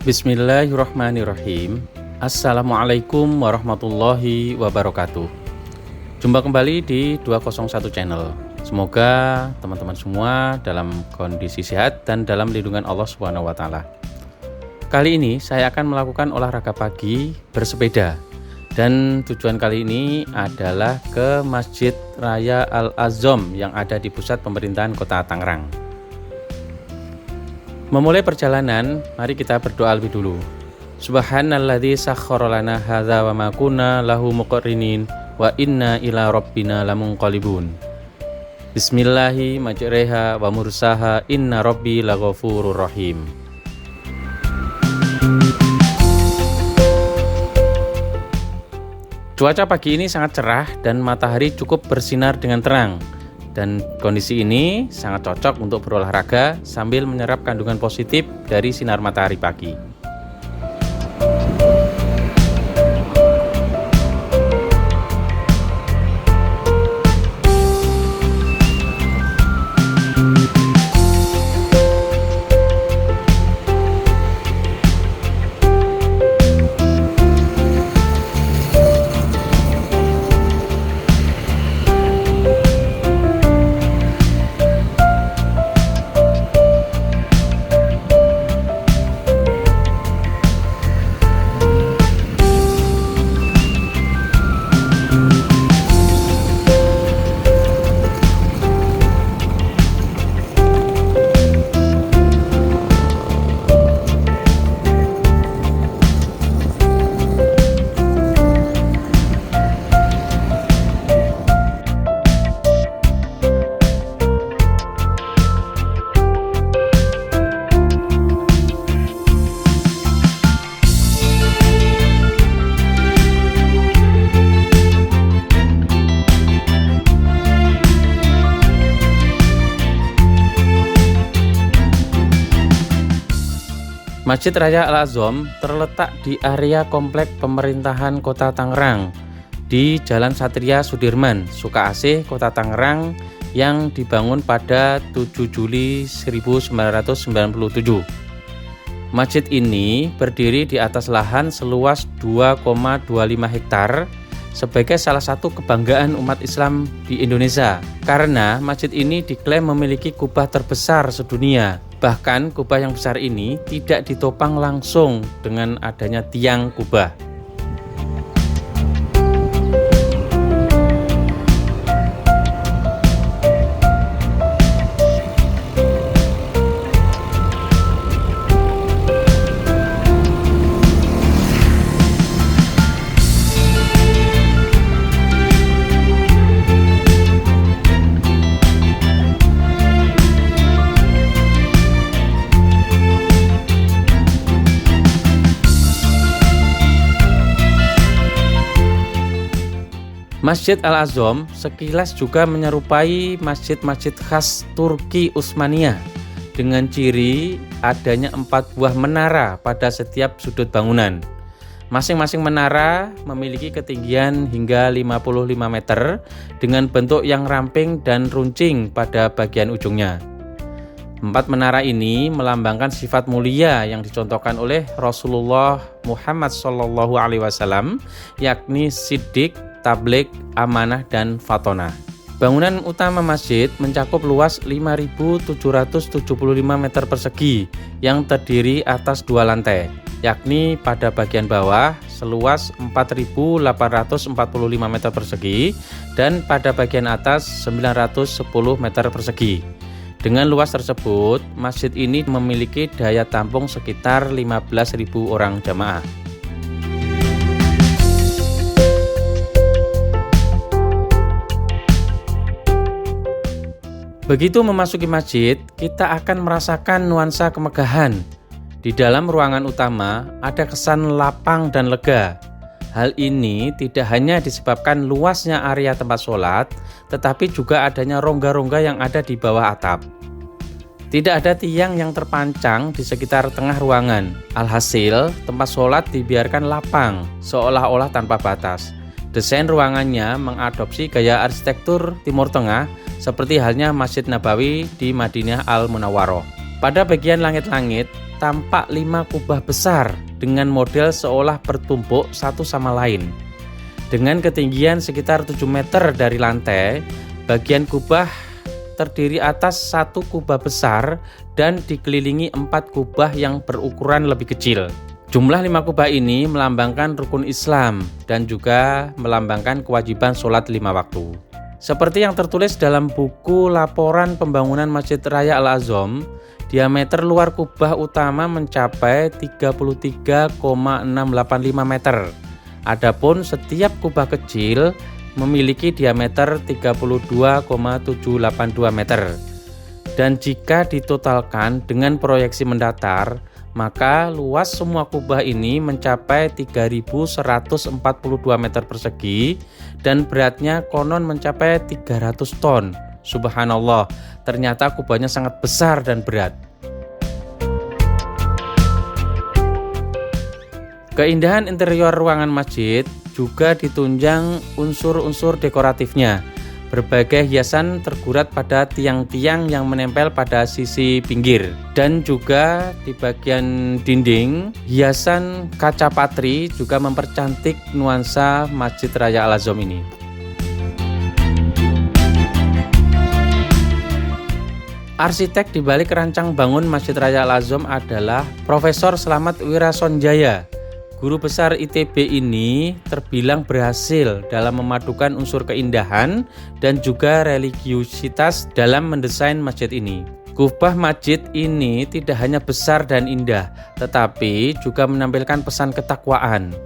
Bismillahirrahmanirrahim. Assalamualaikum warahmatullahi wabarakatuh. Jumpa kembali di 201 Channel. Semoga teman-teman semua dalam kondisi sehat dan dalam lindungan Allah Subhanahu wa taala. Kali ini saya akan melakukan olahraga pagi bersepeda. Dan tujuan kali ini adalah ke Masjid Raya Al-Azom yang ada di pusat pemerintahan Kota Tangerang. Memulai perjalanan, mari kita berdoa lebih dulu. Subhanalladzi sakhkhara lana hadza wa ma kunna lahu muqrinin wa inna ila rabbina lamunqalibun. Bismillahi majreha wa mursaha inna rabbi laghafurur rahim. Cuaca pagi ini sangat cerah dan matahari cukup bersinar dengan terang. Dan kondisi ini sangat cocok untuk berolahraga sambil menyerap kandungan positif dari sinar matahari pagi. Masjid Raya Al-Azom terletak di area komplek pemerintahan Kota Tangerang di Jalan Satria Sudirman, Sukaasih, Kota Tangerang yang dibangun pada 7 Juli 1997. Masjid ini berdiri di atas lahan seluas 2,25 hektar sebagai salah satu kebanggaan umat Islam di Indonesia karena masjid ini diklaim memiliki kubah terbesar sedunia. Bahkan kubah yang besar ini tidak ditopang langsung dengan adanya tiang kubah. Masjid Al-Azom sekilas juga menyerupai masjid-masjid khas Turki Utsmaniyah dengan ciri adanya 4 buah menara pada setiap sudut bangunan. Masing-masing menara memiliki ketinggian hingga 55 meter dengan bentuk yang ramping dan runcing pada bagian ujungnya. 4 menara ini melambangkan sifat mulia yang dicontohkan oleh Rasulullah Muhammad SAW, yakni Siddiq, Tabligh, Amanah, dan Fatonah. Bangunan utama masjid mencakup luas 5.775 meter persegi yang terdiri atas 2 lantai, yakni pada bagian bawah seluas 4.845 meter persegi dan pada bagian atas 910 meter persegi. Dengan luas tersebut, masjid ini memiliki daya tampung sekitar 15.000 orang jamaah. Begitu memasuki masjid, kita akan merasakan nuansa kemegahan. Di dalam ruangan utama ada kesan lapang dan lega. Hal ini tidak hanya disebabkan luasnya area tempat sholat, tetapi juga adanya rongga-rongga yang ada di bawah atap. Tidak ada tiang yang terpancang di sekitar tengah ruangan. Alhasil, tempat sholat dibiarkan lapang, seolah-olah tanpa batas. Desain ruangannya mengadopsi gaya arsitektur Timur Tengah seperti halnya Masjid Nabawi di Madinah Al-Munawwaroh. Pada bagian langit-langit, tampak 5 kubah besar dengan model seolah bertumpuk satu sama lain. Dengan ketinggian sekitar 7 meter dari lantai, bagian kubah terdiri atas 1 kubah besar dan dikelilingi 4 kubah yang berukuran lebih kecil. Jumlah 5 kubah ini melambangkan rukun Islam dan juga melambangkan kewajiban sholat 5 waktu. Seperti yang tertulis dalam buku laporan pembangunan Masjid Raya Al-Azham, diameter luar kubah utama mencapai 33,685 meter. Adapun setiap kubah kecil memiliki diameter 32,782 meter. Dan jika ditotalkan dengan proyeksi mendatar, maka luas semua kubah ini mencapai 3.142 meter persegi dan beratnya konon mencapai 300 ton. Subhanallah, ternyata kubahnya sangat besar dan berat. Keindahan interior ruangan masjid juga ditunjang unsur-unsur dekoratifnya. Berbagai hiasan tergurat pada tiang-tiang yang menempel pada sisi pinggir, dan juga di bagian dinding hiasan kaca patri juga mempercantik nuansa Masjid Raya Al-Azham ini. Arsitek di balik rancang bangun Masjid Raya Al-Azham adalah Profesor Slamet Wirasonjaya. Guru besar ITB ini terbilang berhasil dalam memadukan unsur keindahan dan juga religiusitas dalam mendesain masjid ini. Kubah masjid ini tidak hanya besar dan indah, tetapi juga menampilkan pesan ketakwaan.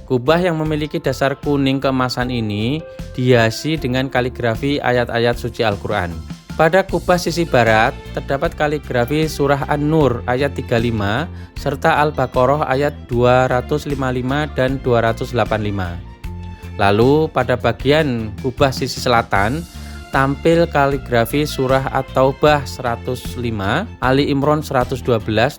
Kubah yang memiliki dasar kuning keemasan ini dihiasi dengan kaligrafi ayat-ayat suci Al-Quran. Pada kubah sisi barat terdapat kaligrafi surah An-Nur ayat 35 serta Al-Baqarah ayat 255 dan 285. Lalu pada bagian kubah sisi selatan tampil kaligrafi surah At-Taubah 105, Ali Imran 112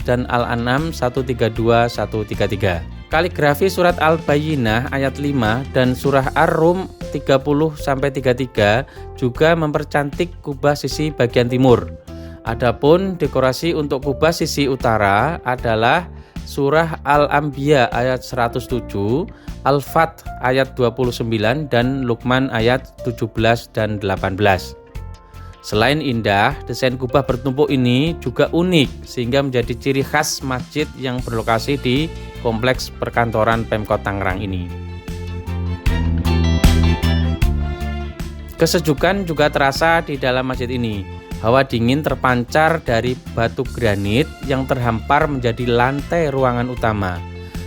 dan Al-An'am 132-133. Kaligrafi surat Al-Bayyinah ayat 5 dan surah Ar-Rum 30-33 juga mempercantik kubah sisi bagian timur. Adapun dekorasi untuk kubah sisi utara adalah surah Al-Anbiya ayat 107, Al-Fath ayat 29 dan Luqman ayat 17 dan 18. Selain indah, desain kubah bertumpuk ini juga unik sehingga menjadi ciri khas masjid yang berlokasi di kompleks perkantoran Pemkot Tangerang ini. Kesejukan juga terasa di dalam masjid ini. Hawa dingin terpancar dari batu granit yang terhampar menjadi lantai ruangan utama.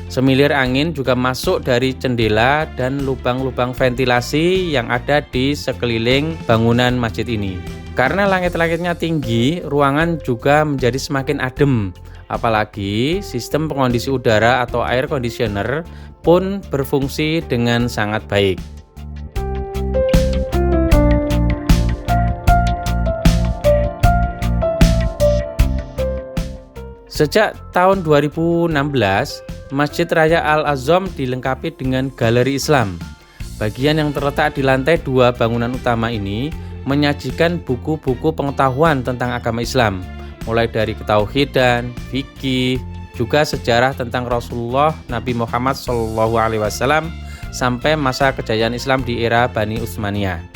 Semilir angin juga masuk dari jendela dan lubang-lubang ventilasi yang ada di sekeliling bangunan masjid ini. Karena langit-langitnya tinggi, ruangan juga menjadi semakin adem. Apalagi sistem pengondisi udara atau air conditioner pun berfungsi dengan sangat baik. Sejak tahun 2016, Masjid Raya Al-Azham dilengkapi dengan galeri Islam. Bagian yang terletak di lantai 2 bangunan utama ini menyajikan buku-buku pengetahuan tentang agama Islam, mulai dari ketauhidan, fikih, juga sejarah tentang Rasulullah Nabi Muhammad SAW sampai masa kejayaan Islam di era Bani Utsmaniyah.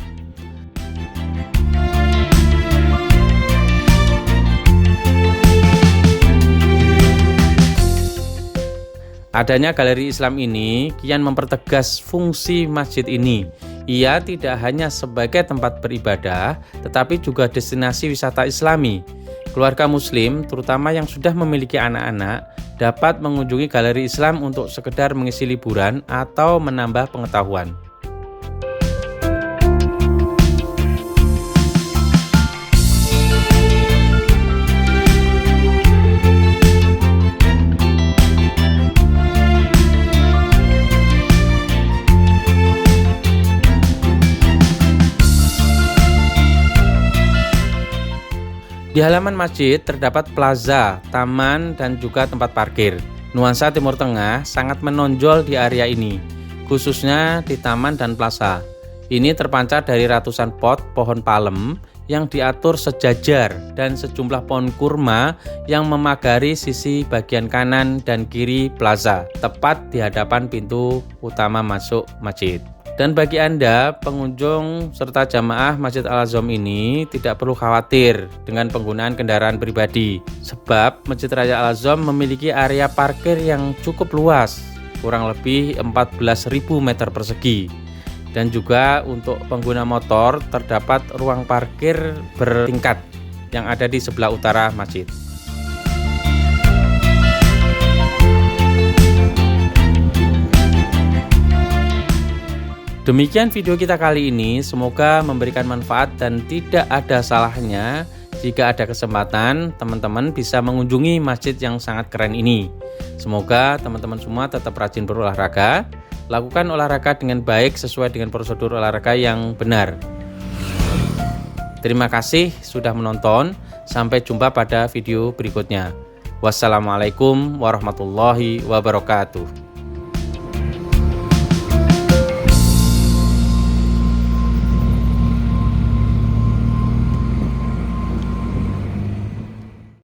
Adanya galeri Islam ini kian mempertegas fungsi masjid ini. Ia tidak hanya sebagai tempat beribadah, tetapi juga destinasi wisata Islami. Keluarga Muslim, terutama yang sudah memiliki anak-anak, dapat mengunjungi galeri Islam untuk sekedar mengisi liburan atau menambah pengetahuan. Di halaman masjid terdapat plaza, taman, dan juga tempat parkir. Nuansa Timur Tengah sangat menonjol di area ini, khususnya di taman dan plaza. Ini terpancar dari ratusan pot pohon palem yang diatur sejajar dan sejumlah pohon kurma yang memagari sisi bagian kanan dan kiri plaza, tepat di hadapan pintu utama masuk masjid. Dan bagi Anda, pengunjung serta jamaah Masjid Al-Azham ini tidak perlu khawatir dengan penggunaan kendaraan pribadi, sebab Masjid Raya Al-Azham memiliki area parkir yang cukup luas, kurang lebih 14.000 meter persegi. Dan juga untuk pengguna motor terdapat ruang parkir bertingkat yang ada di sebelah utara masjid. Demikian video kita kali ini, semoga memberikan manfaat dan tidak ada salahnya jika ada kesempatan teman-teman bisa mengunjungi masjid yang sangat keren ini. Semoga teman-teman semua tetap rajin berolahraga. Lakukan olahraga dengan baik sesuai dengan prosedur olahraga yang benar. Terima kasih sudah menonton. Sampai jumpa pada video berikutnya. Wassalamualaikum warahmatullahi wabarakatuh.